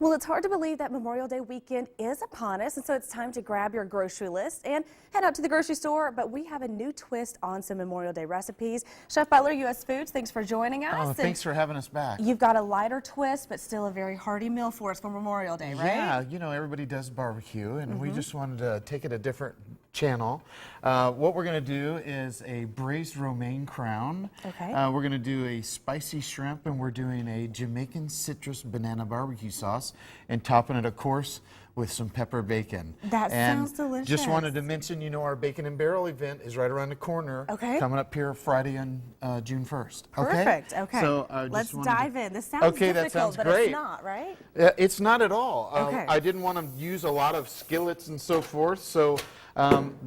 Well, it's hard to believe that Memorial Day weekend is upon us, and so it's time to grab your grocery list and head out to the grocery store. But we have a new twist on some Memorial Day recipes. Chef Butler, U.S. Foods, thanks for joining us. Oh, thanks for having us back. You've got a lighter twist, but still a very hearty meal for us for Memorial Day, right? Yeah, you know, everybody does barbecue, and we just wanted to take it a different channel. What we're going to do is a braised romaine crown. Okay. We're going to do a spicy shrimp, and we're doing a Jamaican citrus banana barbecue sauce, and topping it, of course, with some pepper bacon. That sounds delicious. Just wanted to mention, you know, our Bacon and Barrel event is right around the corner. Okay. Coming up here Friday on June 1st. Perfect. Okay. So let's dive in. This sounds difficult, that sounds but great. it's not, right? It's not at all. Okay. I didn't want to use a lot of skillets and so forth, so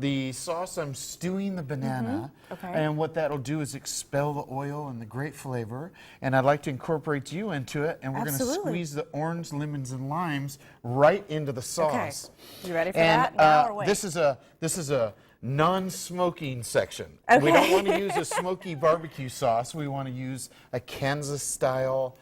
the sauce, I'm stewing the banana, Okay. and what that'll do is expel the oil and the great flavor, and I'd like to incorporate you into it, and we're going to squeeze the orange, lemons, and limes right into the sauce. Okay. You ready for that? Now or wait? This is a non-smoking section. Okay. We don't want to use a smoky barbecue sauce. We want to use a Kansas style,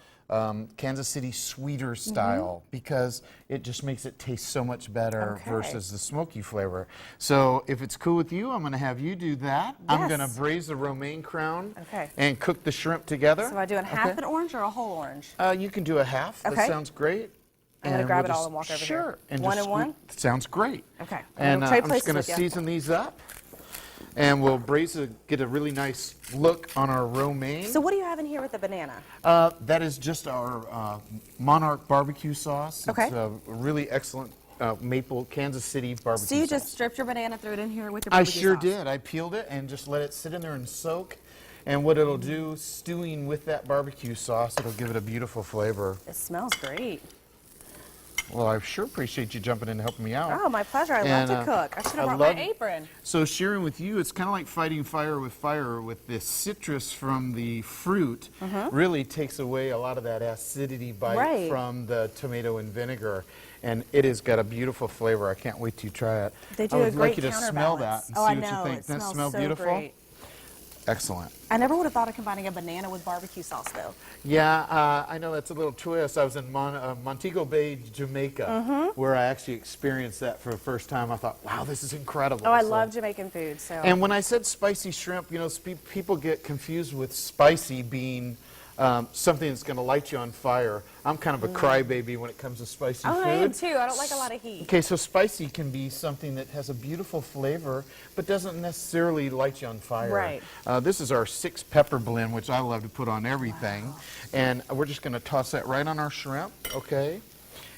Kansas City sweeter style, because it just makes it taste so much better versus the smoky flavor. So if it's cool with you, I'm going to have you do that. Yes. I'm going to braise the romaine crown and cook the shrimp together. So am I doing half an orange or a whole orange? You can do a half. That sounds great. I'm going to grab it all and walk over here. Sure. And one and one? Sounds great. Okay. And I'm just going to season these up. And we'll get a really nice look on our romaine. So what do you have in here with the banana? That is just our Monarch barbecue sauce. Okay. It's a really excellent maple Kansas City barbecue sauce. So you just stripped your banana, threw it in here with your barbecue sauce? I sure did. I peeled it and just let it sit in there and soak. And what it'll do, stewing with that barbecue sauce, it'll give it a beautiful flavor. It smells great. Well, I sure appreciate you jumping in and helping me out. Oh, my pleasure. I love to cook. I should have brought my apron. So sharing with you, it's kind of like fighting fire with the citrus from the fruit really takes away a lot of that acidity bite from the tomato and vinegar. And it has got a beautiful flavor. I can't wait to try it. They do I would like you to counterbalance. smell that and see what you think. It Doesn't that smells smell so beautiful? Great. Excellent. I never would have thought of combining a banana with barbecue sauce, though. Yeah, I know that's a little twist. I was in Montego Bay, Jamaica, where I actually experienced that for the first time. I thought, wow, this is incredible. Oh, I love Jamaican food. So. And when I said spicy shrimp, you know, people get confused with spicy being something that's going to light you on fire. I'm kind of a crybaby when it comes to spicy food. I am too. I don't like a lot of heat. Okay, so spicy can be something that has a beautiful flavor, but doesn't necessarily light you on fire. Right. This is our 6 pepper blend, which I love to put on everything. Wow. And we're just going to toss that right on our shrimp, okay?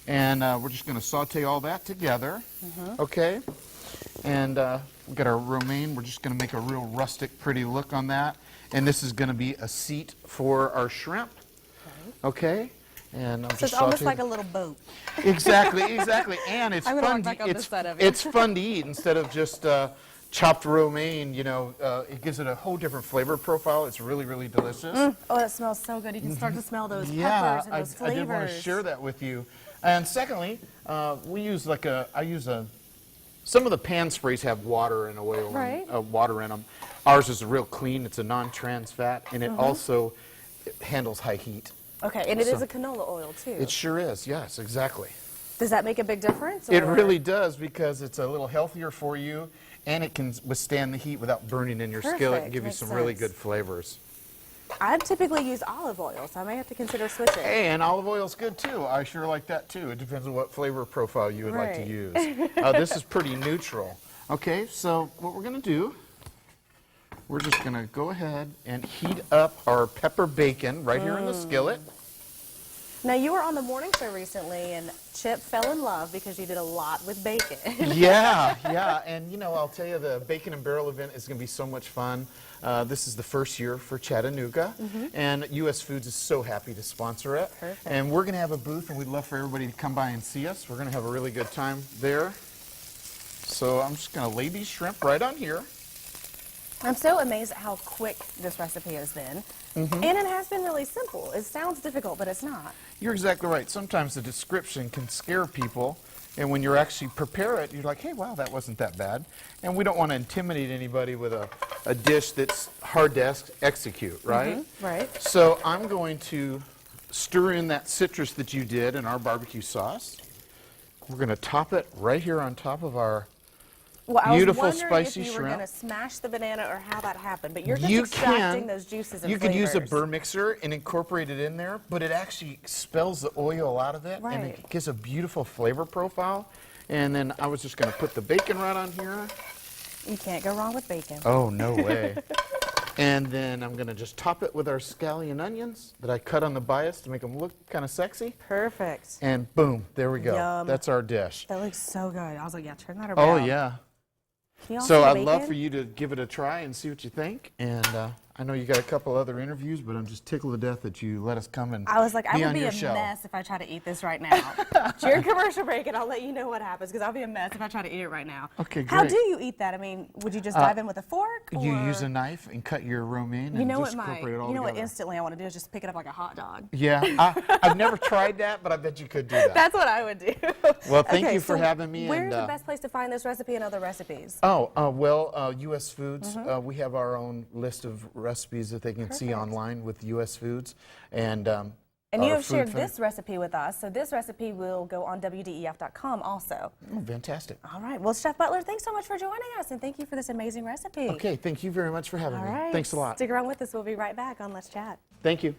And we're just going to saute all that together, okay? And we've got our romaine. We're just going to make a real rustic, pretty look on that. And this is going to be a seat for our shrimp, okay? And so it's almost like a little boat. Exactly. And it's fun. It's fun to eat instead of just chopped romaine. You know, it gives it a whole different flavor profile. It's really, really delicious. Oh, that smells so good. You can start to smell those peppers and those flavors. I did want to share that with you. And secondly, we use some of the pan sprays have water and oil and water in them. Ours is real clean. It's a non-trans fat, and it also handles high heat. Okay, and it is a canola oil, too. It sure is, yes, exactly. Does that make a big difference? It really does, because it's a little healthier for you, and it can withstand the heat without burning in your skillet and give you some really good flavors. I typically use olive oil, so I may have to consider switching. Hey, and olive oil's good, too. I sure like that, too. It depends on what flavor profile you would like to use. This is pretty neutral. Okay, so what we're going to do, we're just going to go ahead and heat up our pepper bacon right here in the skillet. Now, you were on the morning show recently, and Chip fell in love because you did a lot with bacon. Yeah, and you know, I'll tell you, the Bacon and Barrel event is going to be so much fun. This is the first year for Chattanooga, and U.S. Foods is so happy to sponsor it. Perfect. And we're going to have a booth, and we'd love for everybody to come by and see us. We're going to have a really good time there. So I'm just going to lay these shrimp right on here. I'm so amazed at how quick this recipe has been. And it has been really simple. It sounds difficult, but it's not. You're exactly right. Sometimes the description can scare people, and when you actually prepare it, you're like, hey, wow, that wasn't that bad. And we don't want to intimidate anybody with a dish that's hard to execute, right? Right. So I'm going to stir in that citrus that you did in our barbecue sauce. We're going to top it right here on top of our beautiful I was wondering spicy if you were shrimp. going to smash the banana or how that happened, but you're just You extracting can. those juices and You could use a flavors. burr mixer and incorporate it in there, but it actually expels the oil out of it, and Right. it gives a beautiful flavor profile. And then I was just going to put the bacon right on here. You can't go wrong with bacon. Oh, no way. And then I'm going to just top it with our scallion onions that I cut on the bias to make them look kind of sexy. Perfect. And boom, there we go. Yum. That's our dish. That looks so good. I was like, yeah, turn that Oh, around. yeah. Can you all So see the I'd love bacon? for you to give it a try and see what you think. And I know you got a couple other interviews, but I'm just tickled to death that you let us come and I was like, I be will on be your a show. mess if I try to eat this right now. During commercial break, and I'll let you know what happens, because I'll be a mess if I try to eat it right now. Okay, How great. do you eat that? I mean, would you just dive in with a fork? You or- use a knife and cut your romaine and You know just what incorporate it all you know what together. instantly I want to do is just pick it up like a hot dog. Yeah, I've never tried that, but I bet you could do that. That's what I would do. Well, thank Okay, you for so having me. Where's and, the best place to find this recipe and other recipes? U.S. Foods. We have our own list of recipes that they can see Perfect. online with U.S. Foods. And And our you have food shared fan- this recipe with us, so this recipe will go on WDEF.com also. Oh, fantastic. All right. Well, Chef Butler, thanks so much for joining us, and thank you for this amazing recipe. Okay, thank you very much for having All me. right. Thanks a lot. Stick around with us. We'll be right back on Let's Chat. Thank you.